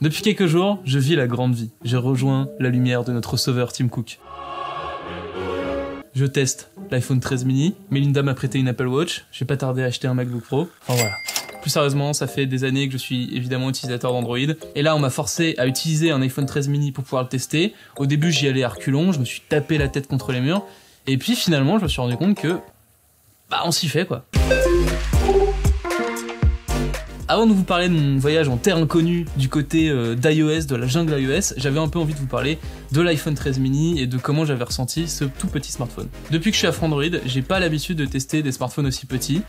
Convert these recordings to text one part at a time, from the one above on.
Depuis quelques jours, je vis la grande vie. J'ai rejoint la lumière de notre sauveur Tim Cook. Je teste l'iPhone 13 mini, Melinda m'a prêté une Apple Watch, j'ai pas tardé à acheter un MacBook Pro, enfin voilà. Plus sérieusement, ça fait des années que je suis évidemment utilisateur d'Android, et là on m'a forcé à utiliser un iPhone 13 mini pour pouvoir le tester. Au début j'y allais à reculons, je me suis tapé la tête contre les murs, et puis finalement je me suis rendu compte que, on s'y fait quoi. Avant de vous parler de mon voyage en terre inconnue du côté d'iOS, de la jungle iOS, j'avais un peu envie de vous parler de l'iPhone 13 mini et de comment j'avais ressenti ce tout petit smartphone. Depuis que je suis à Android, j'ai pas l'habitude de tester des smartphones aussi petits.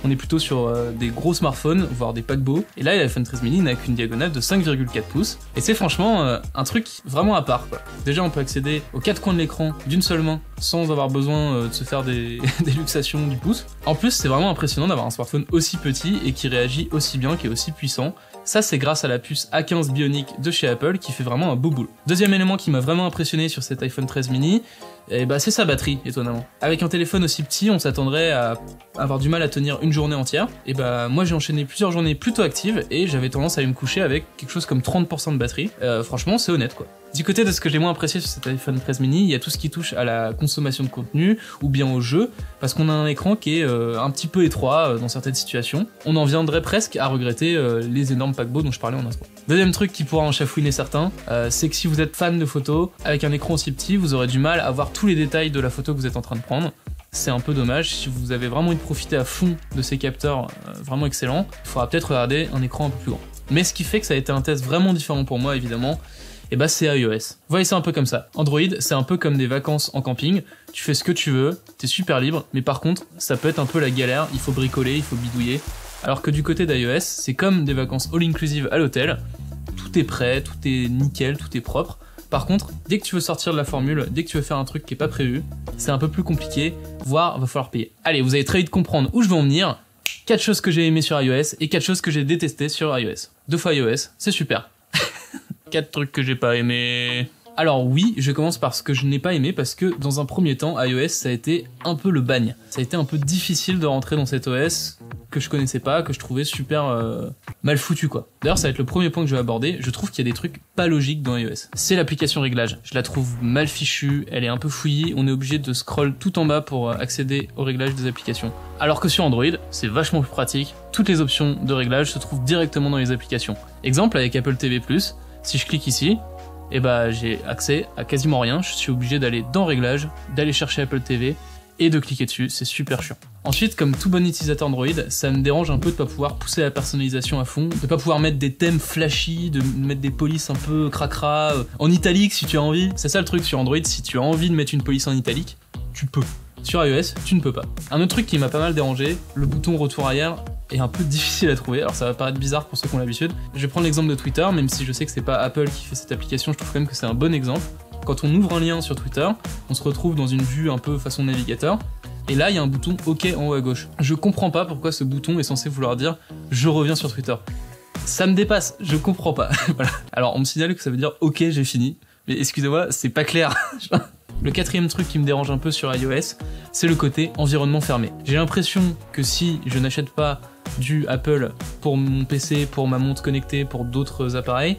On est plutôt sur des gros smartphones, voire des paquebots. Et là, l'iPhone 13 mini n'a qu'une diagonale de 5,4 pouces. Et c'est franchement un truc vraiment à part, quoi. Déjà, on peut accéder aux 4 coins de l'écran d'une seule main sans avoir besoin de se faire des luxations du pouce. En plus, c'est vraiment impressionnant d'avoir un smartphone aussi petit et qui réagit aussi bien, qui est aussi puissant. Ça, c'est grâce à la puce A15 Bionic de chez Apple qui fait vraiment un beau boulot. Deuxième élément qui m'a vraiment impressionné sur cet iPhone 13 mini, c'est sa batterie, étonnamment. Avec un téléphone aussi petit, on s'attendrait à avoir du mal à tenir une journée entière. Et moi j'ai enchaîné plusieurs journées plutôt actives et j'avais tendance à aller me coucher avec quelque chose comme 30% de batterie. Franchement, c'est honnête quoi. Du côté de ce que j'ai moins apprécié sur cet iPhone 13 mini, il y a tout ce qui touche à la consommation de contenu ou bien au jeu, parce qu'on a un écran qui est un petit peu étroit dans certaines situations. On en viendrait presque à regretter les énormes paquebots dont je parlais en instant. Deuxième truc qui pourra en chafouiner certains, c'est que si vous êtes fan de photos, avec un écran aussi petit, vous aurez du mal à voir tous les détails de la photo que vous êtes en train de prendre. C'est un peu dommage, si vous avez vraiment envie de profiter à fond de ces capteurs vraiment excellents, il faudra peut-être regarder un écran un peu plus grand. Mais ce qui fait que ça a été un test vraiment différent pour moi évidemment, c'est iOS. Vous voyez ça un peu comme ça. Android, c'est un peu comme des vacances en camping, tu fais ce que tu veux, t'es super libre, mais par contre, ça peut être un peu la galère, il faut bricoler, il faut bidouiller. Alors que du côté d'iOS, c'est comme des vacances all-inclusive à l'hôtel, tout est prêt, tout est nickel, tout est propre. Par contre, dès que tu veux sortir de la formule, dès que tu veux faire un truc qui est pas prévu, c'est un peu plus compliqué, voire va falloir payer. Allez, vous allez très vite comprendre où je veux en venir. 4 choses que j'ai aimées sur iOS et 4 choses que j'ai détestées sur iOS. 2 fois iOS, c'est super. 4 trucs que j'ai pas aimés. Alors oui, je commence par ce que je n'ai pas aimé parce que dans un premier temps, iOS ça a été un peu le bagne. Ça a été un peu difficile de rentrer dans cet OS que je connaissais pas, que je trouvais super mal foutu quoi. D'ailleurs ça va être le premier point que je vais aborder, je trouve qu'il y a des trucs pas logiques dans iOS. C'est l'application réglage, je la trouve mal fichue, elle est un peu fouillie, on est obligé de scroll tout en bas pour accéder au réglage des applications. Alors que sur Android, c'est vachement plus pratique, toutes les options de réglage se trouvent directement dans les applications. Exemple avec Apple TV+, si je clique ici, j'ai accès à quasiment rien, je suis obligé d'aller dans Réglages, d'aller chercher Apple TV et de cliquer dessus, c'est super chiant. Ensuite, comme tout bon utilisateur Android, ça me dérange un peu de pas pouvoir pousser la personnalisation à fond, de pas pouvoir mettre des thèmes flashy, de mettre des polices un peu cracra, en italique si tu as envie. C'est ça le truc sur Android, si tu as envie de mettre une police en italique, tu peux. Sur iOS, tu ne peux pas. Un autre truc qui m'a pas mal dérangé, le bouton retour arrière est un peu difficile à trouver, alors ça va paraître bizarre pour ceux qui ont l'habitude. Je vais prendre l'exemple de Twitter, même si je sais que c'est pas Apple qui fait cette application, je trouve quand même que c'est un bon exemple. Quand on ouvre un lien sur Twitter, on se retrouve dans une vue un peu façon navigateur, et là il y a un bouton OK en haut à gauche. Je comprends pas pourquoi ce bouton est censé vouloir dire « je reviens sur Twitter ». Ça me dépasse, je comprends pas. Voilà. Alors on me signale que ça veut dire « OK, j'ai fini », mais excusez-moi, c'est pas clair. Le quatrième truc qui me dérange un peu sur iOS, c'est le côté environnement fermé. J'ai l'impression que si je n'achète pas du Apple pour mon PC, pour ma montre connectée, pour d'autres appareils,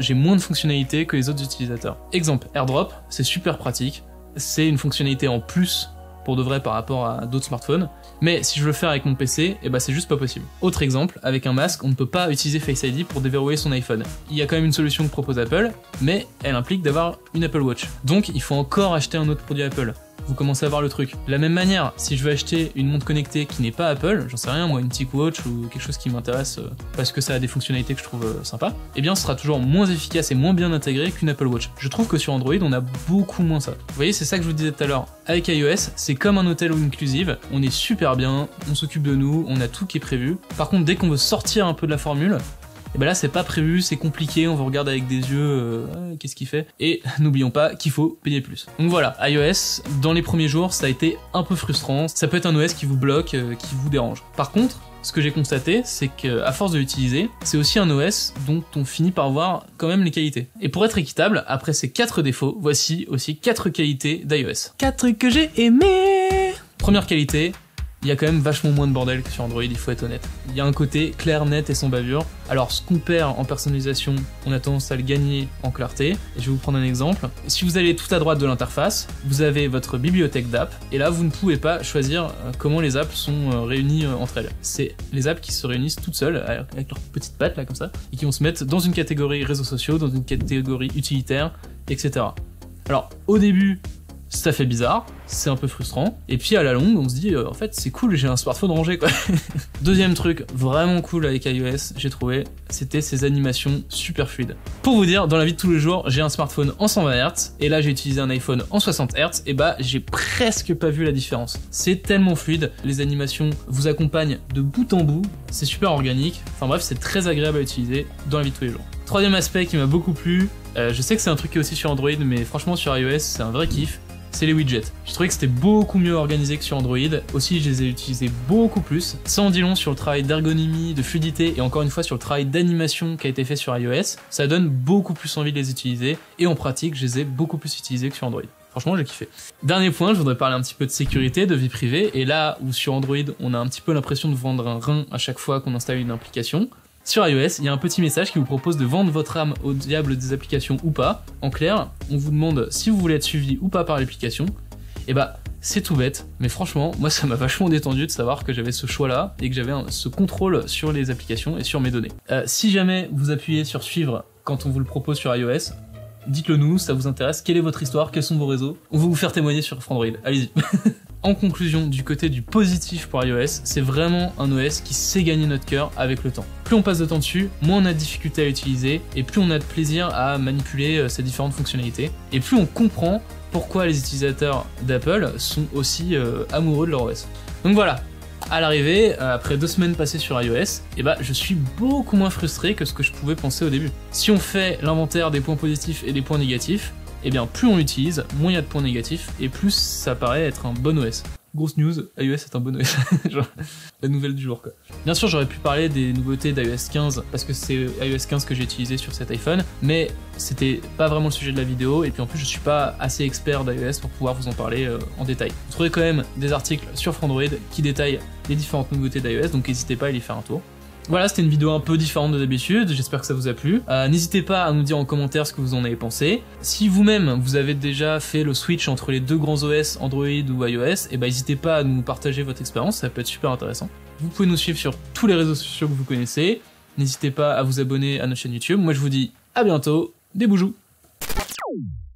j'ai moins de fonctionnalités que les autres utilisateurs. Exemple, AirDrop, c'est super pratique, c'est une fonctionnalité en plus pour de vrai par rapport à d'autres smartphones, mais si je veux le faire avec mon PC, c'est juste pas possible. Autre exemple, avec un masque, on ne peut pas utiliser Face ID pour déverrouiller son iPhone. Il y a quand même une solution que propose Apple, mais elle implique d'avoir une Apple Watch. Donc il faut encore acheter un autre produit Apple. Vous commencez à voir le truc. De la même manière, si je veux acheter une montre connectée qui n'est pas Apple, j'en sais rien moi, une TicWatch ou quelque chose qui m'intéresse parce que ça a des fonctionnalités que je trouve sympa, ce sera toujours moins efficace et moins bien intégré qu'une Apple Watch. Je trouve que sur Android, on a beaucoup moins ça. Vous voyez, c'est ça que je vous disais tout à l'heure. Avec iOS, c'est comme un hôtel all-inclusive, on est super bien, on s'occupe de nous, on a tout qui est prévu. Par contre, dès qu'on veut sortir un peu de la formule, là c'est pas prévu, c'est compliqué, on vous regarde avec des yeux, qu'est-ce qu'il fait? Et n'oublions pas qu'il faut payer plus. Donc voilà, iOS, dans les premiers jours, ça a été un peu frustrant, ça peut être un OS qui vous bloque, qui vous dérange. Par contre, ce que j'ai constaté, c'est qu'à force de l'utiliser, c'est aussi un OS dont on finit par voir quand même les qualités. Et pour être équitable, après ces 4 défauts, voici aussi 4 qualités d'iOS. 4 trucs que j'ai aimés. Première qualité, il y a quand même vachement moins de bordel que sur Android, il faut être honnête. Il y a un côté clair, net et sans bavure. Alors ce qu'on perd en personnalisation, on a tendance à le gagner en clarté. Et je vais vous prendre un exemple. Si vous allez tout à droite de l'interface, vous avez votre bibliothèque d'apps, et là vous ne pouvez pas choisir comment les apps sont réunies entre elles. C'est les apps qui se réunissent toutes seules, avec leurs petites pattes là comme ça, et qui vont se mettre dans une catégorie réseaux sociaux, dans une catégorie utilitaire, etc. Alors au début, ça fait bizarre, c'est un peu frustrant, et puis à la longue on se dit en fait c'est cool, j'ai un smartphone rangé quoi. Deuxième truc vraiment cool avec iOS, j'ai trouvé, c'était ces animations super fluides. Pour vous dire, dans la vie de tous les jours, j'ai un smartphone en 120 Hz, et là j'ai utilisé un iPhone en 60 Hz, et bah j'ai presque pas vu la différence. C'est tellement fluide, les animations vous accompagnent de bout en bout, c'est super organique, enfin bref c'est très agréable à utiliser dans la vie de tous les jours. Troisième aspect qui m'a beaucoup plu, je sais que c'est un truc qui est aussi sur Android, mais franchement sur iOS c'est un vrai kiff, c'est les widgets. Je trouvais que c'était beaucoup mieux organisé que sur Android, aussi je les ai utilisés beaucoup plus. Ça en dit long sur le travail d'ergonomie, de fluidité et encore une fois sur le travail d'animation qui a été fait sur iOS. Ça donne beaucoup plus envie de les utiliser et en pratique je les ai beaucoup plus utilisés que sur Android. Franchement j'ai kiffé. Dernier point, je voudrais parler un petit peu de sécurité, de vie privée, et là où sur Android on a un petit peu l'impression de vendre un rein à chaque fois qu'on installe une application, sur iOS, il y a un petit message qui vous propose de vendre votre âme au diable des applications ou pas. En clair, on vous demande si vous voulez être suivi ou pas par l'application. Et bah, c'est tout bête, mais franchement, moi ça m'a vachement détendu de savoir que j'avais ce choix-là et que j'avais ce contrôle sur les applications et sur mes données. Si jamais vous appuyez sur suivre quand on vous le propose sur iOS, dites-le nous, ça vous intéresse, quelle est votre histoire, quels sont vos réseaux, on va vous faire témoigner sur Android, allez-y. En conclusion, du côté du positif pour iOS, c'est vraiment un OS qui sait gagner notre cœur avec le temps. Plus on passe de temps dessus, moins on a de difficultés à l'utiliser, et plus on a de plaisir à manipuler ses différentes fonctionnalités, et plus on comprend pourquoi les utilisateurs d'Apple sont aussi amoureux de leur OS. Donc voilà, à l'arrivée, après 2 semaines passées sur iOS, je suis beaucoup moins frustré que ce que je pouvais penser au début. Si on fait l'inventaire des points positifs et des points négatifs, et bien plus on l'utilise, moins il y a de points négatifs, et plus ça paraît être un bon OS. Grosse news, iOS est un bon OS. Genre, la nouvelle du jour quoi. Bien sûr j'aurais pu parler des nouveautés d'iOS 15, parce que c'est iOS 15 que j'ai utilisé sur cet iPhone, mais c'était pas vraiment le sujet de la vidéo, et puis en plus je suis pas assez expert d'iOS pour pouvoir vous en parler en détail. Vous trouverez quand même des articles sur Frandroid qui détaillent les différentes nouveautés d'iOS, donc n'hésitez pas à y faire un tour. Voilà, c'était une vidéo un peu différente de d'habitude, j'espère que ça vous a plu. N'hésitez pas à nous dire en commentaire ce que vous en avez pensé. Si vous-même, vous avez déjà fait le switch entre les deux grands OS, Android ou iOS, n'hésitez pas à nous partager votre expérience, ça peut être super intéressant. Vous pouvez nous suivre sur tous les réseaux sociaux que vous connaissez. N'hésitez pas à vous abonner à notre chaîne YouTube. Moi je vous dis à bientôt, des boujous.